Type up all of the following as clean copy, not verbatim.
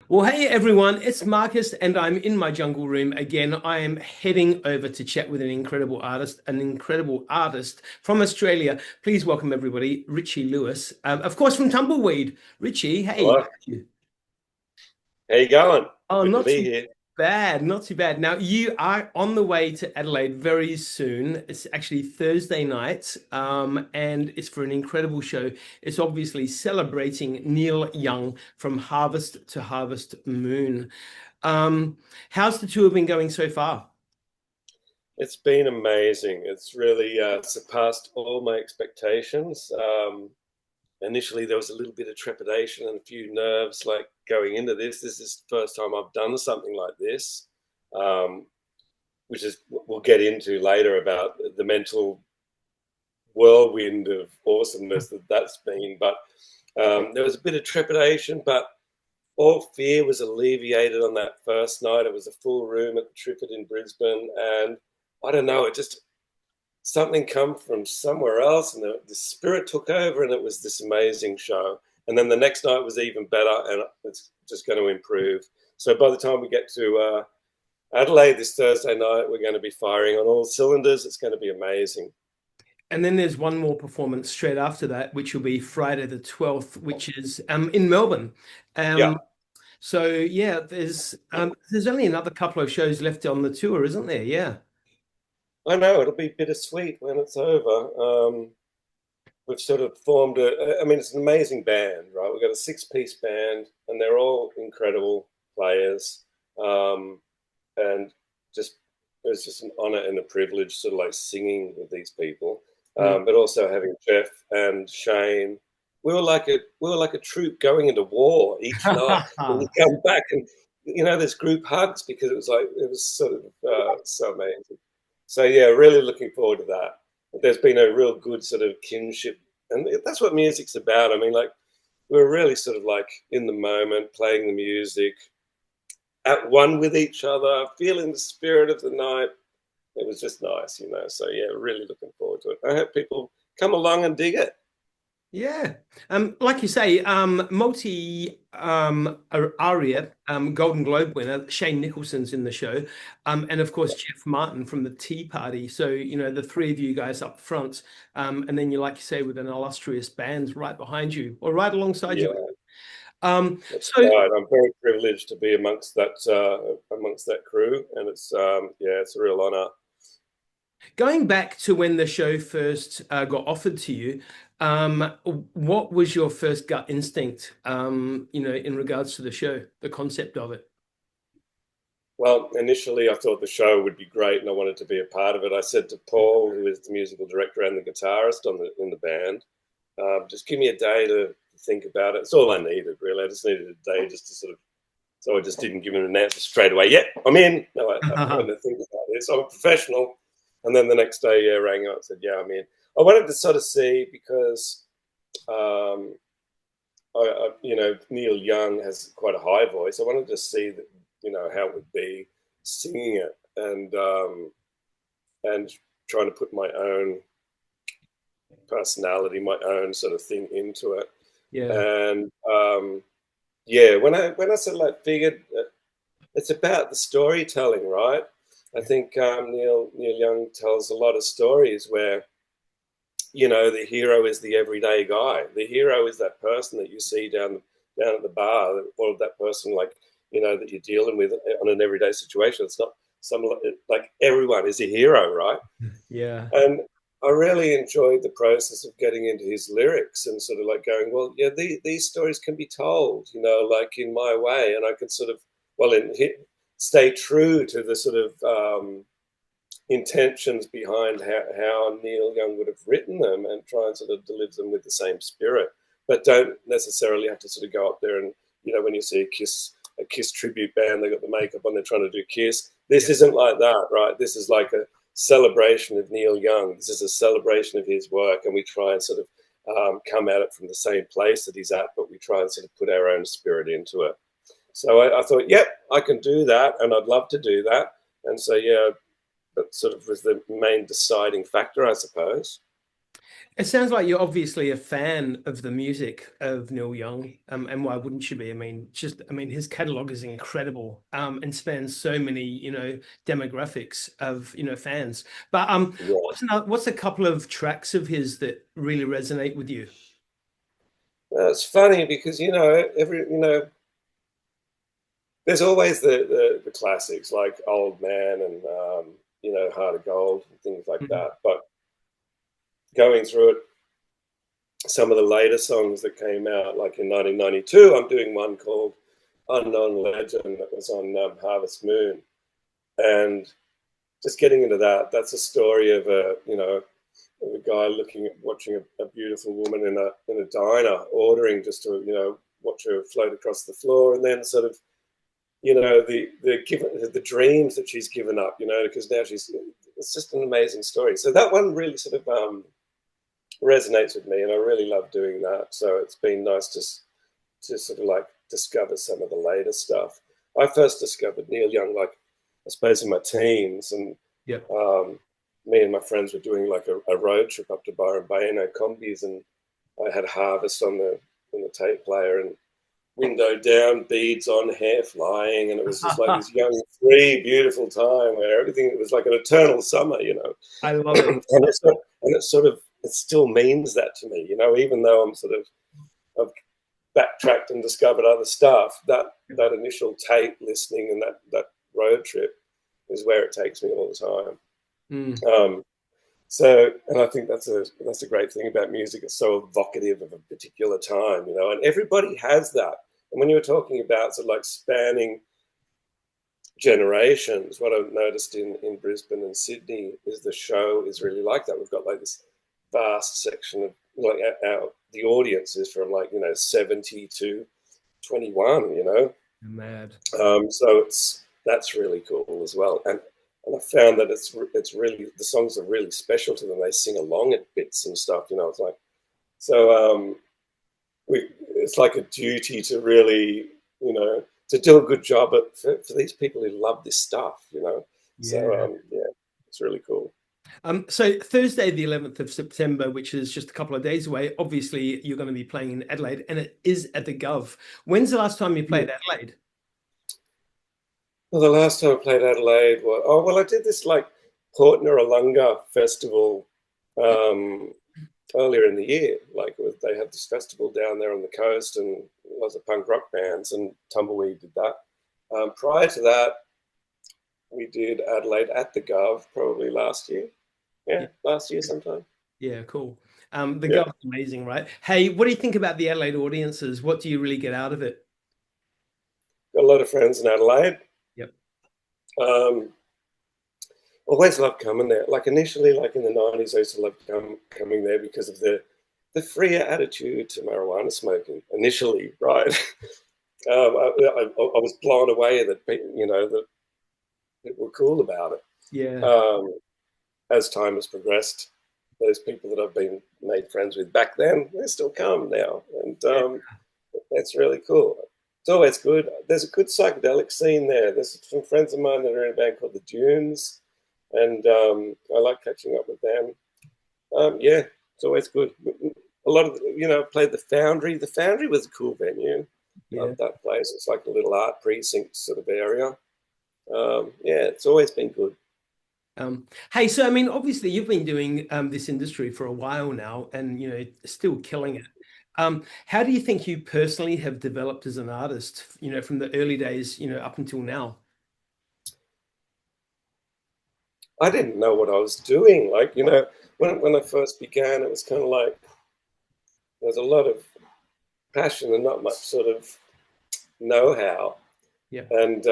Well, hey everyone, it's Marcus, and I'm in my jungle room again. I am heading over to chat with an incredible artist from Australia. Please welcome everybody, Richie Lewis, of course from Tumbleweed. Richie, hey, how Hello. are you? How you going? Oh, Good to not be too here. bad, not too bad. Now you are on the way to Adelaide very soon. It's actually Thursday night, and it's for an incredible show. It's obviously celebrating Neil Young from Harvest to Harvest Moon. How's the tour been going so far? It's been amazing. It's really surpassed all my expectations. Initially, there was a little bit of trepidation and a few nerves, like going into this. This is the first time I've done something like this, um, which is we'll get into later about the mental whirlwind of awesomeness that's been. But there was a bit of trepidation, but all fear was alleviated on that first night. It was a full room at the Triffid in Brisbane, and I don't know, it just something come from somewhere else, and the spirit took over, and it was this amazing show. And then the next night was even better, and it's just going to improve. So by the time we get to Adelaide this Thursday night, we're going to be firing on all cylinders. It's going to be amazing. And then there's one more performance straight after that, which will be Friday the 12th, which is in Melbourne. Yeah, Um, so yeah, there's only another couple of shows left on the tour, isn't there? Yeah. I know it'll be bittersweet when it's over. We've sort of formed I mean, it's an amazing band, right? We've got a six-piece band, and they're all incredible players. Um, and just it's just an honor and a privilege, sort of like singing with these people. Mm. But also having Jeff and Shane, we were like a troop going into war each night. And you come back, and there's group hugs because it was sort of so amazing. So yeah, really looking forward to that. There's been a real good sort of kinship, and that's what music's about. I mean, like we're really sort of like in the moment, playing the music, at one with each other, feeling the spirit of the night. It was just nice. So yeah, really looking forward to it. I hope people come along and dig it. Yeah. Like you say, multi ARIA Golden Globe winner Shane Nicholson's in the show. And of course Jeff Martin from the Tea Party. So, the three of you guys up front. And then you like you say with an illustrious band right behind you or right alongside you. Yeah, that's So right. I'm very privileged to be amongst that crew, and it's a real honour. going back to when the show first got offered to you, um, what was your first gut instinct, in regards to the show, the concept of it? Well, initially I thought the show would be great, and I wanted to be a part of it. I said to Paul, who is the musical director and the guitarist in the band, just give me a day to think about it. It's all I needed, really. I just needed a day just to sort of. So I just didn't give him an answer straight away. Yep, I'm in. No, I wanted to think about this. I'm a professional. And then the next day, yeah, rang up and said, yeah, I'm in. I wanted to sort of see because, um, Neil Young has quite a high voice. I wanted to see that, how it would be singing it and trying to put my own personality, my own sort of thing into it. Yeah. And yeah, when I sort of like figured it's about the storytelling, right? I think Neil Young tells a lot of stories where the hero is the everyday guy. The hero is that person that you see down at the bar, or that person that you're dealing with on an everyday situation. It's not some like everyone is a hero, right? Yeah. And I really enjoyed the process of getting into his lyrics and sort of like going, well, yeah, these stories can be told, like in my way, and I can sort of, well, stay true to the sort of intentions behind how Neil Young would have written them and try and sort of deliver them with the same spirit, but don't necessarily have to sort of go up there and, when you see a Kiss tribute band, they got the makeup on, they're trying to do Kiss. This Yeah. isn't like that, right? This is like a celebration of Neil Young. This is a celebration of his work, and we try and sort of come at it from the same place that he's at, but we try and sort of put our own spirit into it. So I thought, yep, I can do that, and I'd love to do that. And so, yeah, that sort of was the main deciding factor, I suppose. It sounds like you're obviously a fan of the music of Neil Young, and why wouldn't you be? I mean, his catalog is incredible, and spans so many, demographics of, fans. But Yeah. what's a couple of tracks of his that really resonate with you? It's funny because there's always the classics like Old Man and Heart of Gold and things like Mhm. that. But going through it, some of the later songs that came out, like in 1992, I'm doing one called Unknown Legend that was on Harvest Moon, and just getting into that. That's a story of a guy watching a beautiful woman in a diner, ordering just to watch her float across the floor, and then sort of the dreams that she's given up, because now it's just an amazing story. So that one really sort of resonates with me, and I really love doing that. So it's been nice to sort of like discover some of the later stuff. I first discovered Neil Young, like I suppose in my teens, and Yeah. me and my friends were doing like a road trip up to Byron Bay in our combis, and I had Harvest on the tape player, and window down, beads on, hair flying, and it was just like this young, free, beautiful time where everything was like an eternal summer, I love it. and it still means that to me, even though I've backtracked and discovered other stuff. That initial tape listening and that road trip is where it takes me all the time. Mm. And I think that's a great thing about music. It's so evocative of a particular time, and everybody has that. And when you were talking about sort of like spanning generations, what I've noticed in Brisbane and Sydney is the show is really like that. We've got like this vast section of like the audience is from 70 to 21, Mad. So that's really cool as well. And I found that it's really, the songs are really special to them. They sing along at bits and stuff, It's like, so it's like a duty to really, to do a good job for these people who love this stuff, Yeah. So yeah, it's really cool. So Thursday, the 11th of September, which is just a couple of days away, obviously you're going to be playing in Adelaide, and it is at the Gov. When's the last time you played Adelaide? Well, the last time I played Adelaide I did this like Port Narralunga festival earlier in the year. They had this festival down there on the coast, and lots of punk rock bands, and Tumbleweed did that. Prior to that, we did Adelaide at the Gov probably last year. Yeah, last year sometime. Yeah, cool. The Yeah, Gov's amazing, right? Hey, what do you think about the Adelaide audiences? What do you really get out of it? got a lot of friends in Adelaide. Yep. Um, Always loved coming there. Like initially, like in the 90s, I used to love coming there because of the freer attitude to marijuana smoking. Initially, right? I was blown away that that people were cool about it. Yeah. As time has progressed, those people that I've been made friends with back then, they still come now, and Yeah. that's really cool. It's always good. There's a good psychedelic scene there. There's some friends of mine that are in a band called the Dunes, and I like catching up with them. Yeah, it's always good. A lot of played the Foundry. The Foundry was a cool venue. Yeah. Loved that place. It's like a little art precinct sort of area. Yeah, it's always been good. Hey, so I mean, obviously you've been doing this industry for a while now, and still killing it. How do you think you personally have developed as an artist, from the early days, up until now? I didn't know what I was doing. Like, when I first began, it was kind of like there's a lot of passion and not much sort of know-how. Yeah. And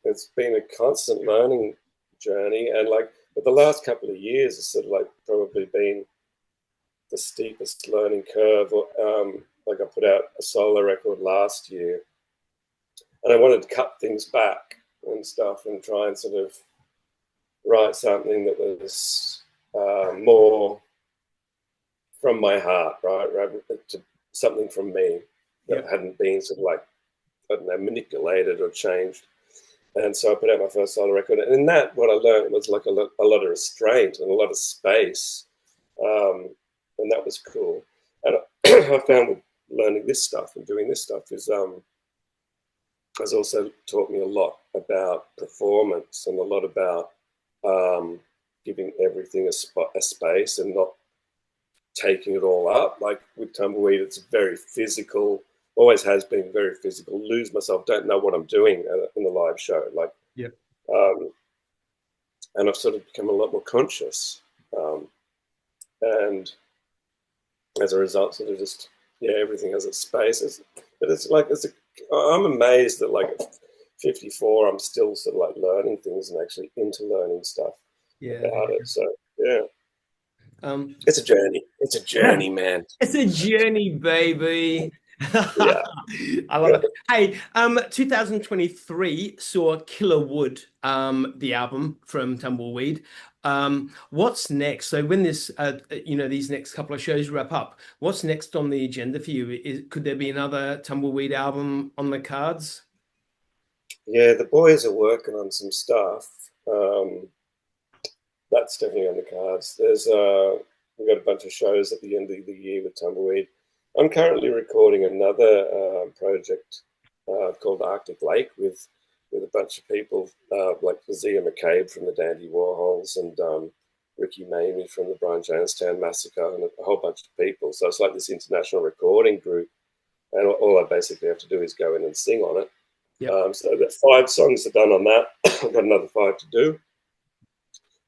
it's been a constant learning journey. And like, but the last couple of years has sort of like probably been the steepest learning curve. Like I put out a solo record last year, and I wanted to cut things back and stuff and try and sort of write something that was more from my heart, right? Rather to something from me that hadn't been sort of like, I don't know, manipulated or changed. And so I put out my first solo record. And in that, what I learned was like a lot of restraint and a lot of space. and that was cool. And I found with learning this stuff and doing this stuff is has also taught me a lot about performance and a lot about giving everything a space and not taking it all up. Like with Tumbleweed, it's very physical, always has been very physical. Lose myself, don't know what I'm doing in the live show. Like, Yeah. And I've sort of become a lot more conscious. And as a result, sort of just, everything has its space. But it's like, I'm amazed that like at 54, I'm still sort of like learning things and actually into learning stuff about it. So, yeah. It's a journey. It's a journey, man. It's a journey, baby. Yeah. I love it. Hey, 2023 saw Killer Wood, the album from Tumbleweed. What's next? So when this, these next couple of shows wrap up, what's next on the agenda for you? Could there be another Tumbleweed album on the cards? Yeah, the boys are working on some stuff. That's definitely on the cards. We've got a bunch of shows at the end of the year with Tumbleweed. I'm currently recording another project called Arctic Lake with a bunch of people like Zia McCabe from the Dandy Warhols and Ricky Mamie from the Brian Jonestown Massacre and a whole bunch of people. So it's like this international recording group, and all I basically have to do is go in and sing on it. Yep. So I've got 5 songs done on that. I've got another 5 to do.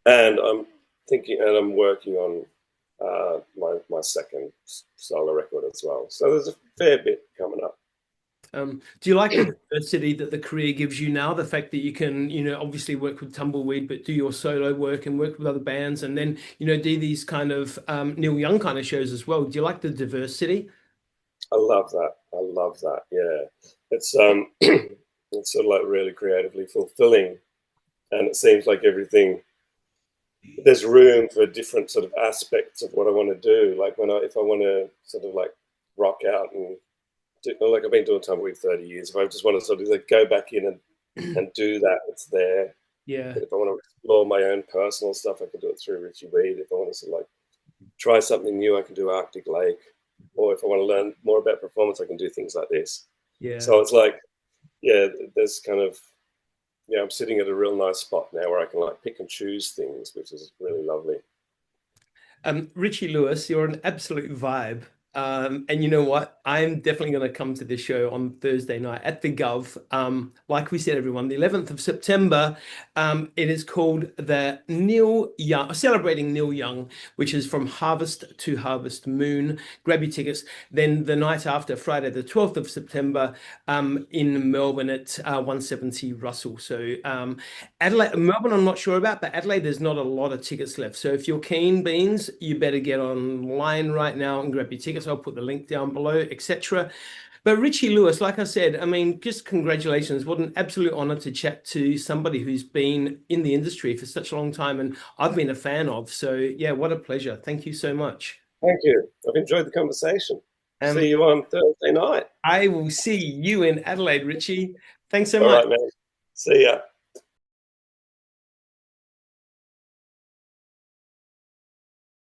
And I'm thinking, and I'm working on my second solo record as well. So there's a fair bit coming up. Do you like the diversity that the career gives you now? The fact that you can, obviously work with Tumbleweed, but do your solo work and work with other bands, and then, do these kind of Neil Young kind of shows as well. Do you like the diversity? I love that. I love that. Yeah, it's it's sort of like really creatively fulfilling, and it seems like everything. There's room for different sort of aspects of what I want to do. Like if I want to sort of like rock out and like I've been doing Tumbleweed 30 years. If I just want to sort of like go back in and do that, it's there. Yeah. But if I want to explore my own personal stuff, I can do it through Richie Weed. If I want to sort of like try something new, I can do Arctic Lake. Or if I want to learn more about performance, I can do things like this. Yeah. So it's like, there's kind of, I'm sitting at a real nice spot now where I can like pick and choose things, which is really lovely. Richie Lewis, you're an absolute vibe. And you know what? I'm definitely going to come to this show on Thursday night at the Gov. Like we said, everyone, the 11th of September. It is called the Neil Young, celebrating Neil Young, which is from Harvest to Harvest Moon. Grab your tickets. Then the night after, Friday, the 12th of September, in Melbourne at 170 Russell. So Adelaide, Melbourne, I'm not sure about, but Adelaide, there's not a lot of tickets left. So if you're keen, Beans, you better get online right now and grab your tickets. I'll put the link down below, etc. But Richie Lewis, like I said, I mean, just congratulations. What an absolute honor to chat to somebody who's been in the industry for such a long time and I've been a fan of. So yeah, what a pleasure. Thank you so much. Thank you. I've enjoyed the conversation. See you on Thursday night. I will see you in Adelaide, Richie. Thanks so much. much. All right, man. See ya.